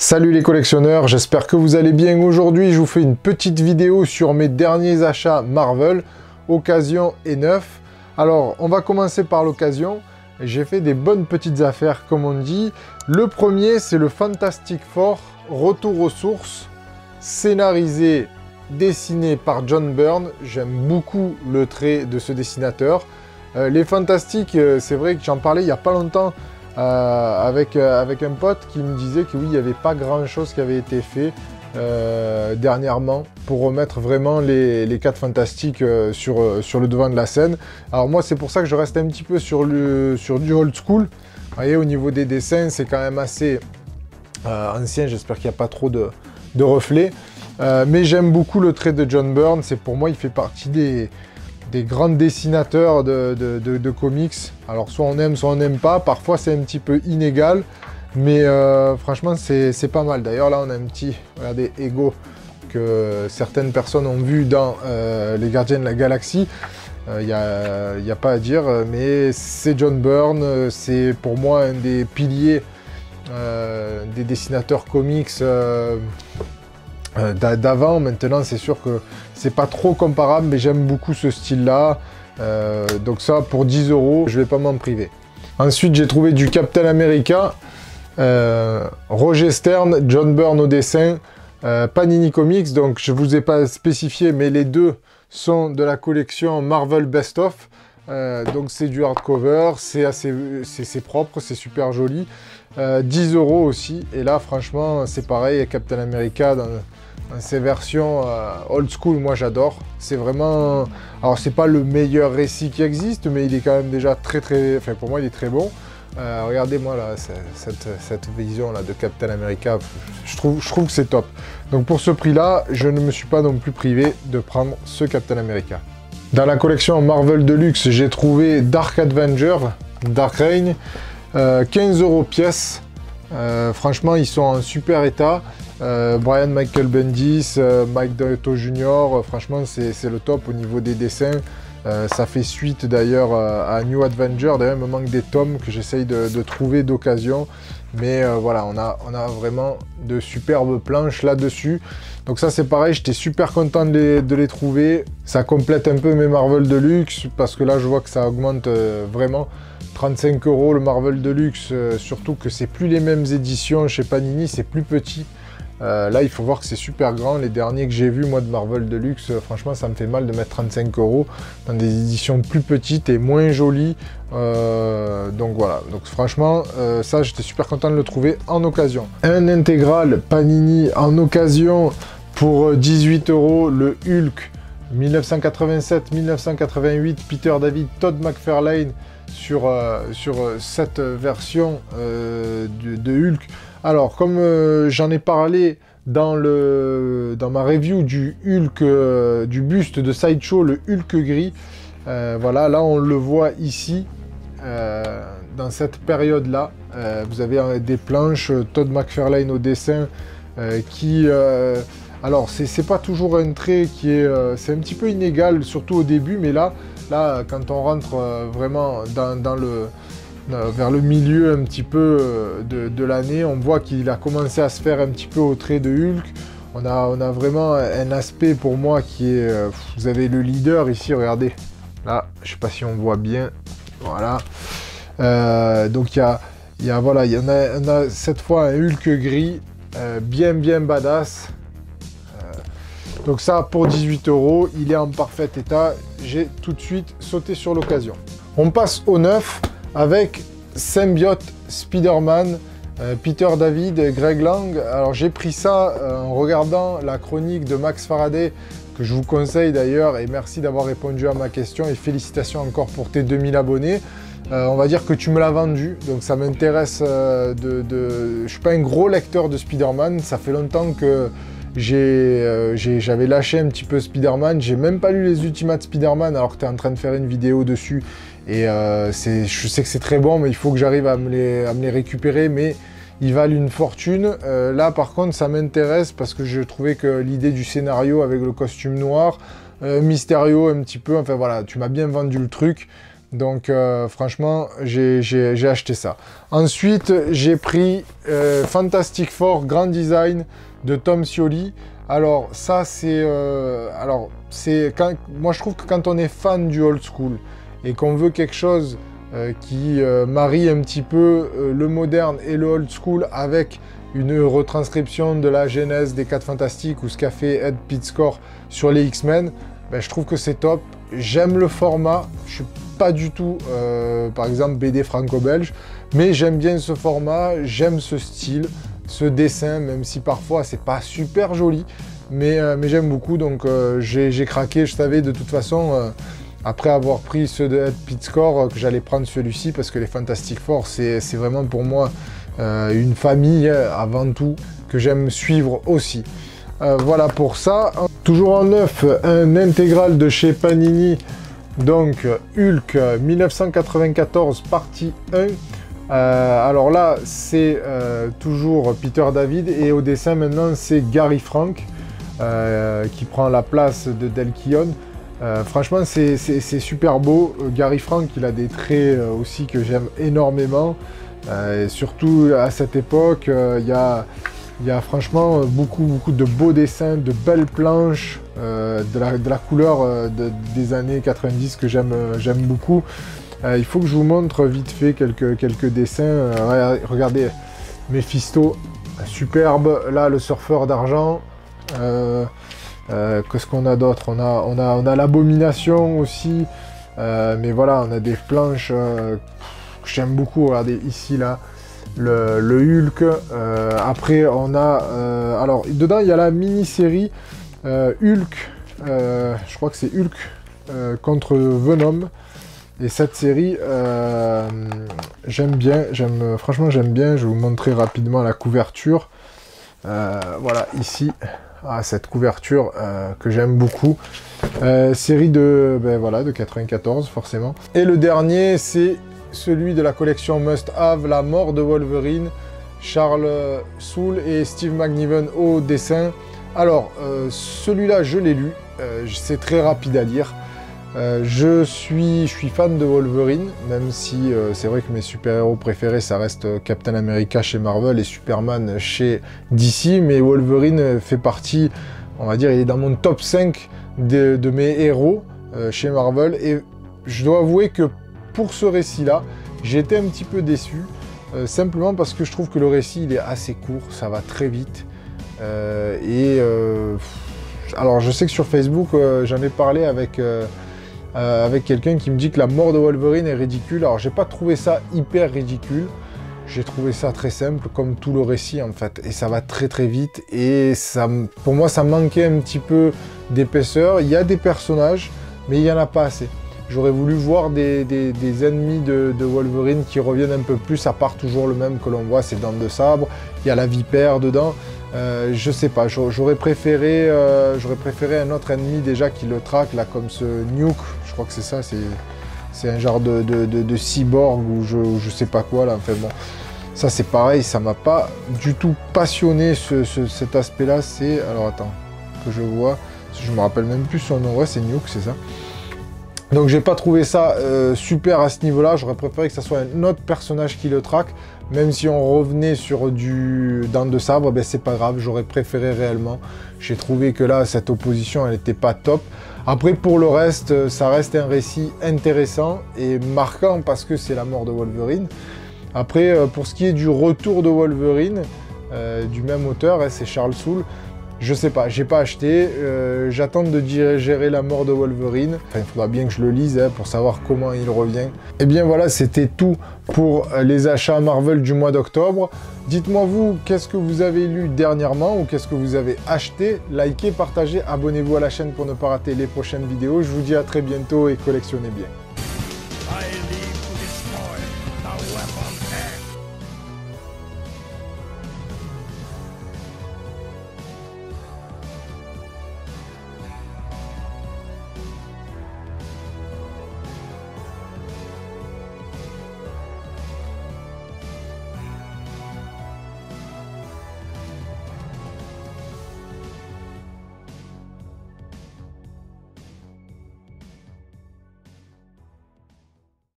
Salut les collectionneurs, j'espère que vous allez bien. Aujourd'hui, je vous fais une petite vidéo sur mes derniers achats Marvel, occasion et neuf. Alors, on va commencer par l'occasion. J'ai fait des bonnes petites affaires, comme on dit. Le premier, c'est le Fantastic Four, retour aux sources, scénarisé, dessiné par John Byrne. J'aime beaucoup le trait de ce dessinateur. Les Fantastiques, c'est vrai que j'en parlais il n'y a pas longtemps avec un pote qui me disait que oui, il n'y avait pas grand chose qui avait été fait dernièrement pour remettre vraiment les 4 Fantastiques sur le devant de la scène. Alors moi, c'est pour ça que je reste un petit peu sur du old school. Vous voyez, au niveau des dessins, c'est quand même assez ancien. J'espère qu'il n'y a pas trop de reflets. Mais j'aime beaucoup le trait de John Byrne. C'est pour moi, il fait partie des grands dessinateurs de comics. Alors soit on aime, soit on n'aime pas. Parfois c'est un petit peu inégal, mais franchement c'est pas mal. D'ailleurs là on a un petit, regardez, Ego, que certaines personnes ont vu dans Les Gardiens de la Galaxie. Il n'y a pas à dire, mais c'est John Byrne. C'est pour moi un des piliers des dessinateurs comics d'avant. Maintenant c'est sûr que c'est pas trop comparable, mais j'aime beaucoup ce style là, donc ça pour 10 €, je vais pas m'en priver. Ensuite j'ai trouvé du Captain America, Roger Stern, John Byrne au dessin, Panini Comics. Donc je vous ai pas spécifié, mais les deux sont de la collection Marvel Best Of. Donc c'est du hardcover, c'est propre, c'est super joli. 10 € aussi, et là franchement c'est pareil, Captain America dans ces versions old school, moi j'adore. C'est vraiment, alors c'est pas le meilleur récit qui existe, mais il est quand même déjà très, enfin pour moi il est très bon. Regardez-moi là cette vision là de Captain America, je trouve que c'est top. Donc pour ce prix là, je ne me suis pas non plus privé de prendre ce Captain America. Dans la collection Marvel Deluxe, j'ai trouvé Dark Avenger, Dark Reign, 15 € pièce. Franchement ils sont en super état. Brian Michael Bendis, Mike Deodato Jr., franchement c'est le top au niveau des dessins. Ça fait suite d'ailleurs à New Avenger. D'ailleurs il me manque des tomes que j'essaye de trouver d'occasion, mais voilà, on a vraiment de superbes planches là-dessus. Donc ça c'est pareil, j'étais super content de les trouver. Ça complète un peu mes Marvel Deluxe, parce que là je vois que ça augmente vraiment. 35 € le Marvel Deluxe, surtout que c'est plus les mêmes éditions chez Panini, c'est plus petit. Là il faut voir que c'est super grand. Les derniers que j'ai vus moi de Marvel Deluxe, franchement ça me fait mal de mettre 35 € dans des éditions plus petites et moins jolies. Donc voilà, donc franchement ça j'étais super content de le trouver en occasion. Un intégral Panini en occasion pour 18 €, le Hulk 1987-1988, Peter David, Todd McFarlane sur cette version de Hulk. Alors comme j'en ai parlé dans ma review du Hulk, du buste de Sideshow, le Hulk gris, voilà, là on le voit ici, dans cette période là, vous avez des planches, Todd McFarlane au dessin, alors c'est pas toujours un trait qui est, c'est un petit peu inégal, surtout au début, mais là quand on rentre vraiment vers le milieu un petit peu de l'année, on voit qu'il a commencé à se faire un petit peu au trait de Hulk. On a vraiment un aspect pour moi qui est, vous avez le leader ici, regardez, là, je sais pas si on voit bien, voilà. Donc il y en a cette fois un Hulk gris, bien badass. Donc ça pour 18 €, il est en parfait état, j'ai tout de suite sauté sur l'occasion. On passe au neuf avec Symbiote Spider-Man, Peter David, Greg Lang. Alors j'ai pris ça en regardant la chronique de Max Faraday, que je vous conseille d'ailleurs, et merci d'avoir répondu à ma question, et félicitations encore pour tes 2000 abonnés. On va dire que tu me l'as vendu, donc ça m'intéresse je suis pas un gros lecteur de Spider-Man, ça fait longtemps que j'avais lâché un petit peu Spider-Man, j'ai même pas lu les Ultimate Spider-Man alors que tu es en train de faire une vidéo dessus, et je sais que c'est très bon, mais il faut que j'arrive à me les récupérer, mais ils valent une fortune. Là par contre ça m'intéresse parce que je trouvais que l'idée du scénario avec le costume noir, Mysterio un petit peu, enfin voilà, tu m'as bien vendu le truc. Donc franchement, j'ai acheté ça. Ensuite, j'ai pris Fantastic Four Grand Design de Tom Scioli. Alors ça, moi je trouve que quand on est fan du old school et qu'on veut quelque chose qui marie un petit peu le moderne et le old school avec une retranscription de la genèse des 4 Fantastiques ou ce qu'a fait Ed Piskor sur les X-Men, ben, je trouve que c'est top. J'aime le format, je suis pas du tout, par exemple, BD franco-belge, mais j'aime bien ce format, j'aime ce style, ce dessin, même si parfois c'est pas super joli, mais j'aime beaucoup, donc j'ai craqué. Je savais de toute façon, après avoir pris ceux de Ed Piskor, que j'allais prendre celui-ci, parce que les Fantastic Four, c'est vraiment pour moi une famille avant tout, que j'aime suivre aussi. Voilà pour ça. Toujours en neuf, un intégral de chez Panini, donc Hulk 1994 partie 1. Alors là, c'est toujours Peter David, et au dessin maintenant, c'est Gary Frank qui prend la place de Del Keown. Franchement, c'est super beau. Gary Frank, il a des traits aussi que j'aime énormément. Et surtout à cette époque, il y a franchement beaucoup de beaux dessins, de belles planches, de la couleur des années 90 que j'aime beaucoup. Il faut que je vous montre vite fait quelques dessins. Regardez, Mephisto, superbe. Là, le surfeur d'argent. Qu'est-ce qu'on a d'autre? On a l'Abomination aussi. Mais voilà, on a des planches que j'aime beaucoup. Regardez ici, là. Le Hulk. Après, on a... alors, dedans, il y a la mini-série Hulk. Je crois que c'est Hulk contre Venom. Et cette série, j'aime bien. Franchement, j'aime bien. Je vais vous montrer rapidement la couverture. Voilà, ici. Cette couverture que j'aime beaucoup. Série de 94, forcément. Et le dernier, c'est celui de la collection Must Have, La mort de Wolverine, Charles Soule et Steve McNiven au dessin. Alors, celui-là, je l'ai lu, c'est très rapide à lire. Je suis fan de Wolverine, même si c'est vrai que mes super-héros préférés, ça reste Captain America chez Marvel et Superman chez DC, mais Wolverine fait partie, on va dire, il est dans mon top 5 de mes héros chez Marvel, et je dois avouer que pour ce récit-là, j'ai été un petit peu déçu, simplement parce que je trouve que le récit, il est assez court, ça va très vite, alors je sais que sur Facebook, j'en ai parlé avec quelqu'un qui me dit que la mort de Wolverine est ridicule. Alors j'ai pas trouvé ça hyper ridicule, j'ai trouvé ça très simple, comme tout le récit en fait, et ça va très vite, et ça, pour moi, ça manquait un petit peu d'épaisseur. Il y a des personnages, mais il y en a pas assez. J'aurais voulu voir des ennemis de Wolverine qui reviennent un peu plus, à part toujours le même que l'on voit, c'est Dents de Sabre, il y a la Vipère dedans. Je sais pas, j'aurais préféré un autre ennemi déjà qui le traque, là, comme ce Nuke, je crois que c'est ça, c'est un genre de cyborg ou je sais pas quoi là, enfin bon. Ça c'est pareil, ça m'a pas du tout passionné cet aspect-là. C'est, alors attends, que je vois, je me rappelle même plus son nom, ouais c'est Nuke, c'est ça. Donc j'ai pas trouvé ça super à ce niveau-là, j'aurais préféré que ça soit un autre personnage qui le traque, même si on revenait sur du Dents de Sabre, ben c'est pas grave, j'aurais préféré réellement. J'ai trouvé que là, cette opposition, elle était pas top. Après, pour le reste, ça reste un récit intéressant et marquant parce que c'est la mort de Wolverine. Après, pour ce qui est du retour de Wolverine, du même auteur, c'est Charles Soule, je sais pas, j'ai pas acheté, j'attends de digérer la mort de Wolverine. Enfin, il faudra bien que je le lise pour savoir comment il revient. Et bien voilà, c'était tout pour les achats Marvel du mois d'octobre. Dites-moi vous, qu'est-ce que vous avez lu dernièrement ou qu'est-ce que vous avez acheté? Likez, partagez, abonnez-vous à la chaîne pour ne pas rater les prochaines vidéos. Je vous dis à très bientôt et collectionnez bien.